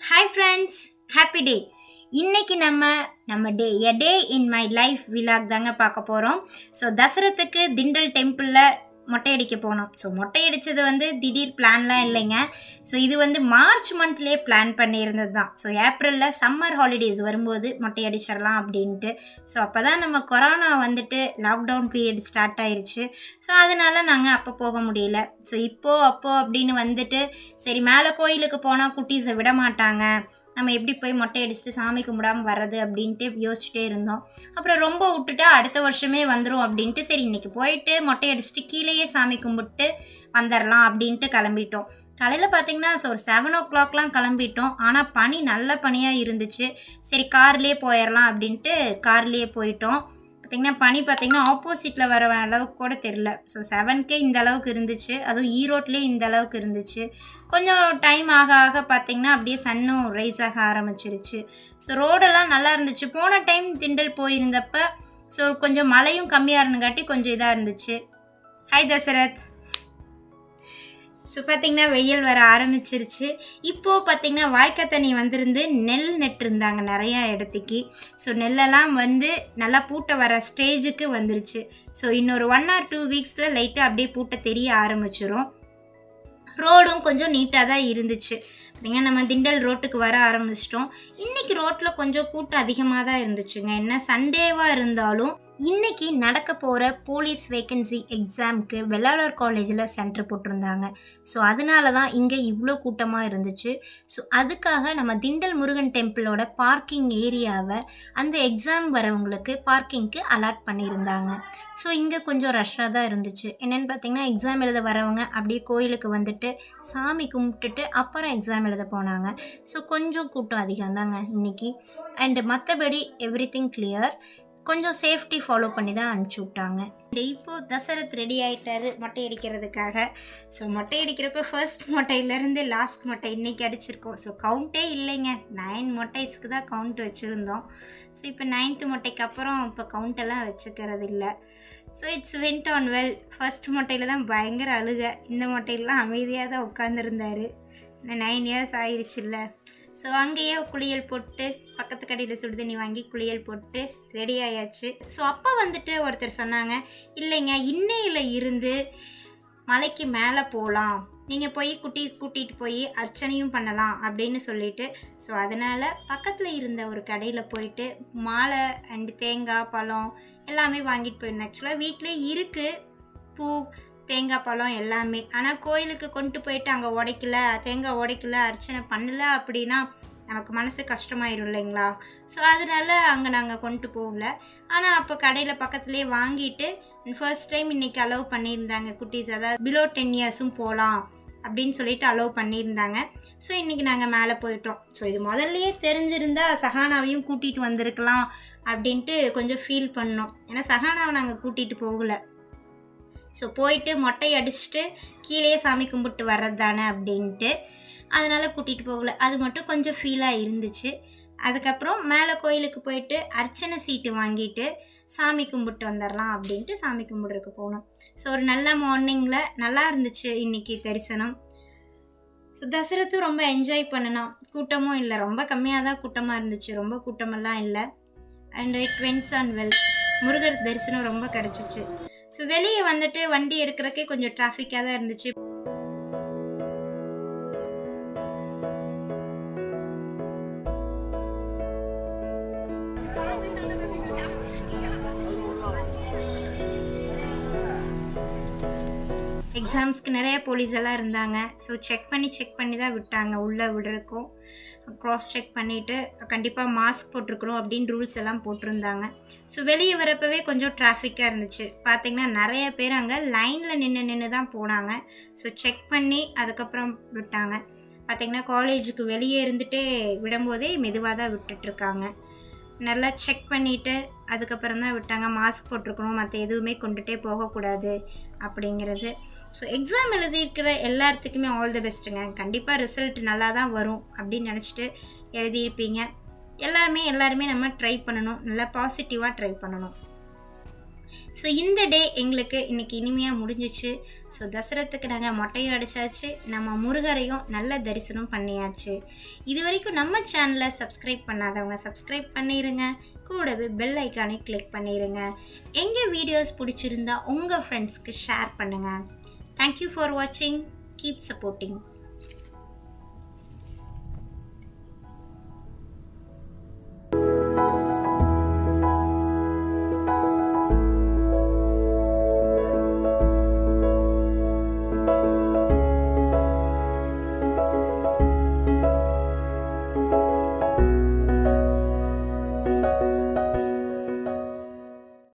Hi friends, happy day. இன்னைக்கு நம்ம டே in my life vlog தாங்க பார்க்க போகிறோம். ஸோ தசரத்துக்கு திண்டல் டெம்பிளில் மொட்டை அடிக்க போனோம். ஸோ மொட்டை அடித்தது திடீர் பிளான்லாம் இல்லைங்க. ஸோ இது மார்ச் மந்த்லேயே பிளான் பண்ணியிருந்தது தான். ஸோ ஏப்ரலில் சம்மர் ஹாலிடேஸ் வரும்போது மொட்டை அடிச்சிடலாம் அப்படின்ட்டு. ஸோ அப்போ தான் நம்ம கொரோனா லாக்டவுன் பீரியட் ஸ்டார்ட் ஆயிடுச்சு. ஸோ அதனால் நாங்கள் அப்போ போக முடியல. ஸோ அப்போ அப்படின்னு சரி மேலே கோயிலுக்கு போனால் குட்டீஸை விட மாட்டாங்க, நம்ம எப்படி போய் மொட்டை அடிச்சுட்டு சாமி கும்பிடாமல் வர்றது அப்படின்ட்டு யோசிச்சுட்டே இருந்தோம். அப்புறம் ரொம்ப விட்டுட்டா அடுத்த வருஷமே வந்துடும் அப்படின்ட்டு சரி இன்றைக்கி போயிட்டு மொட்டை அடிச்சுட்டு கீழேயே சாமி கும்பிட்டு வந்துடலாம் அப்படின்ட்டு கிளம்பிட்டோம். காலையில் பார்த்திங்கன்னா ஒரு 7 o'clockலாம் கிளம்பிட்டோம். ஆனால் பனி நல்ல பனியாக இருந்துச்சு. சரி கார்லேயே போயிடலாம் அப்படின்ட்டு கார்லேயே போயிட்டோம். பார்த்திங்கன்னா ஆப்போசிட்டில் வர அளவுக்கு கூட தெரில. ஸோ 7K இந்த அளவுக்கு இருந்துச்சு. அதுவும் ஈரோட்லேயே இந்த அளவுக்கு இருந்துச்சு. கொஞ்சம் டைம் ஆக ஆக பார்த்திங்கன்னா அப்படியே சன்னும் ரைஸ் ஆக ஆரம்பிச்சிருச்சு. ஸோ ரோடெல்லாம் நல்லா இருந்துச்சு. போன டைம் திண்டல் போயிருந்தப்போ ஸோ கொஞ்சம் மழையும் கம்மியாக இருந்தங்காட்டி கொஞ்சம் இதாக இருந்துச்சு. ஹாய் தசரத். ஸோ பார்த்திங்கன்னா வெயில் வர ஆரம்பிச்சிருச்சு. இப்போது பார்த்திங்கன்னா வாய்க்கால் தண்ணி வந்திருந்து நெல் நட்டுருந்தாங்க நிறையா இடத்துக்கு. ஸோ நெல்லெல்லாம் நல்லா பூட்டை வர ஸ்டேஜுக்கு வந்துருச்சு. ஸோ இன்னொரு 1 or 2 வீக்ஸில் லைட்டாக அப்படியே பூட்டை தெரிய ஆரம்பிச்சிடும். ரோடும் கொஞ்சம் நீட்டாக தான் இருந்துச்சு. பார்த்திங்கன்னா நம்ம திண்டல் ரோட்டுக்கு வர ஆரம்பிச்சிட்டோம். இன்றைக்கி ரோட்டில் கொஞ்சம் கூட்டம் அதிகமாக தான் இருந்துச்சுங்க. என்ன சண்டேவாக இருந்தாலும் இன்றைக்கி நடக்க போகிற போலீஸ் வேக்கன்சி எக்ஸாமுக்கு வெள்ளாளர் காலேஜில் சென்டர் போட்டிருந்தாங்க. ஸோ அதனால தான் இங்கே இவ்வளோ கூட்டமாக இருந்துச்சு. ஸோ அதுக்காக நம்ம திண்டல் முருகன் டெம்பிளோட பார்க்கிங் ஏரியாவை அந்த எக்ஸாம் வரவங்களுக்கு பார்க்கிங்க்கு அலாட் பண்ணியிருந்தாங்க. ஸோ இங்கே கொஞ்சம் ரஷ்ஷாக தான் இருந்துச்சு. என்னென்னு பார்த்திங்கன்னா எக்ஸாம் எழுத வரவங்க அப்படியே கோயிலுக்கு சாமி கும்பிட்டுட்டு அப்புறம் எக்ஸாம் எழுத போனாங்க. ஸோ கொஞ்சம் கூட்டம் அதிகம்தாங்க இன்றைக்கி. அண்டு மற்றபடி எவ்ரிதிங் கிளியர். கொஞ்சம் சேஃப்டி ஃபாலோ பண்ணி தான் அனுப்பிச்சி விட்டாங்க. இப்போது தசரத் ரெடி ஆகிட்டாரு மொட்டை அடிக்கிறதுக்காக. ஸோ மொட்டை அடிக்கிறப்ப ஃபர்ஸ்ட் மொட்டையிலேருந்து லாஸ்ட் மொட்டை இன்றைக்கி அடிச்சிருக்கோம். ஸோ கவுண்ட்டே இல்லைங்க, 9 மொட்டைஸ்க்கு தான் கவுண்ட் வச்சுருந்தோம். ஸோ இப்போ 9th மொட்டைக்கு அப்புறம் இப்போ கவுண்டெல்லாம் வச்சுக்கிறது இல்லை. So it's went on well. First மொட்டையில் தான் பயங்கர அழுக. இந்த மொட்டையிலாம் அமைதியாக தான் உட்காந்துருந்தார். 9 years ஆயிடுச்சுல்ல. ஸோ அங்கேயே குளியல் போட்டு பக்கத்து கடையில் சுடுதண்ணி வாங்கி குளியல் போட்டு ரெடி ஆயாச்சு. ஸோ அப்போ ஒருத்தர் சொன்னாங்க, இல்லைங்க இன்னையில் இருந்து மலைக்கு மேலே போகலாம், நீங்கள் போய் கூட்டிகிட்டு போய் அர்ச்சனையும் பண்ணலாம் அப்படின்னு சொல்லிட்டு. ஸோ அதனால் பக்கத்தில் இருந்த ஒரு கடையில் போயிட்டு மாலை அண்டு தேங்காய் பழம் எல்லாமே வாங்கிட்டு போயிருந்தேன். ஆக்சுவலாக வீட்டிலே இருக்குது பூ தேங்காய் பழம் எல்லாமே. ஆனால் கோயிலுக்கு கொண்டு போயிட்டு அங்கே தேங்காய் உடைக்கல அர்ச்சனை பண்ணல அப்படின்னா நமக்கு மனசு கஷ்டமாயிரும் இல்லைங்களா. ஸோ அதனால் அங்கே நாங்கள் கொண்டு போகல. ஆனால் அப்போ கடையில் பக்கத்துலேயே வாங்கிட்டு ஃபர்ஸ்ட் டைம் இன்றைக்கி அலோவ் பண்ணியிருந்தாங்க குட்டீஸ், அதாவது பிலோ 10 yearsம் போகலாம் அப்படின்னு சொல்லிட்டு அலோவ் பண்ணியிருந்தாங்க. ஸோ இன்றைக்கி நாங்கள் மேலே போயிட்டோம். ஸோ இது முதல்லையே தெரிஞ்சிருந்தால் சஹானாவையும் கூட்டிகிட்டு வந்திருக்கலாம் அப்படின்ட்டு கொஞ்சம் ஃபீல் பண்ணோம். ஏன்னா சஹானாவை நாங்கள் கூட்டிகிட்டு போகலை. ஸோ போயிட்டு மொட்டை அடிச்சுட்டு கீழே சாமி கும்பிட்டு வர்றது தானே அப்படின்ட்டு அதனால் கூட்டிகிட்டு போகலை. அது மட்டும் கொஞ்சம் ஃபீலாக இருந்துச்சு. அதுக்கப்புறம் மேலே கோயிலுக்கு போயிட்டு அர்ச்சனை சீட்டு வாங்கிட்டு சாமி கும்பிட்டு வந்துடலாம் அப்படின்ட்டு சாமி கும்பிட்றதுக்கு போனோம். ஸோ ஒரு நல்ல மார்னிங்கில் நல்லா இருந்துச்சு இன்றைக்கி தரிசனம். ஸோ தசரத்தும் ரொம்ப என்ஜாய் பண்ணினான். கூட்டமும் இல்லை, ரொம்ப கம்மியாக தான் கூட்டமாக இருந்துச்சு, ரொம்ப கூட்டமெல்லாம் இல்லை. And it vents on well. Murugar தரிசனம் ரொம்ப கிடச்சிச்சு. ஸோ வெளியே வண்டி எடுக்கிறக்கே கொஞ்சம் டிராஃபிக்காக தான் இருந்துச்சு. எக்ஸாம்ஸ்க்கு நிறைய போலீஸ் எல்லாம் இருந்தாங்க. ஸோ செக் பண்ணி தான் விட்டாங்க உள்ளே விடுறக்கும். க்ராஸ் செக் பண்ணிவிட்டு கண்டிப்பாக மாஸ்க் போட்டிருக்கணும் அப்படின்னு ரூல்ஸ் எல்லாம் போட்டிருந்தாங்க. ஸோ வெளியே வரப்பவே கொஞ்சம் டிராஃபிக்காக இருந்துச்சு. பார்த்திங்கன்னா நிறைய பேர் அங்கே லைனில் நின்று தான் போனாங்க. ஸோ செக் பண்ணி அதுக்கப்புறம் விட்டாங்க. பார்த்திங்கன்னா காலேஜுக்கு வெளியே இருந்துகிட்டே விடும்போதே மெதுவாக தான் விட்டுட்ருக்காங்க. நல்லா செக் பண்ணிவிட்டு அதுக்கப்புறம் தான் விட்டாங்க. மாஸ்க் போட்டிருக்கணும், மற்ற எதுவுமே கொண்டுகிட்டே போகக்கூடாது அப்படிங்கிறது. ஸோ எக்ஸாம் எழுதியிருக்கிற எல்லாத்துக்குமே ஆல் தி பெஸ்ட்டுங்க. கண்டிப்பாக ரிசல்ட் நல்லா தான் வரும் அப்படின்னு நினச்சிட்டு எழுதியிருப்பீங்க. எல்லாருமே நம்ம ட்ரை பண்ணணும், நல்லா பாசிட்டிவாக ட்ரை பண்ணணும். ஸோ இந்த டே எங்களுக்கு இன்றைக்கி இனிமையாக முடிஞ்சிச்சு. ஸோ தசரத்துக்கு நாங்கள் மொட்டையும் அடித்தாச்சு, நம்ம முருகரையும் நல்ல தரிசனம் பண்ணியாச்சு. இது வரைக்கும் நம்ம சேனலை சப்ஸ்கிரைப் பண்ணாதவங்க சப்ஸ்கிரைப் பண்ணிடுங்க, கூடவே பெல் ஐக்கானை கிளிக் பண்ணிடுங்க. எங்கள் வீடியோஸ் பிடிச்சிருந்தா உங்கள் ஃப்ரெண்ட்ஸ்க்கு ஷேர் பண்ணுங்கள். தேங்க்யூ ஃபார் வாட்சிங். Keep supporting.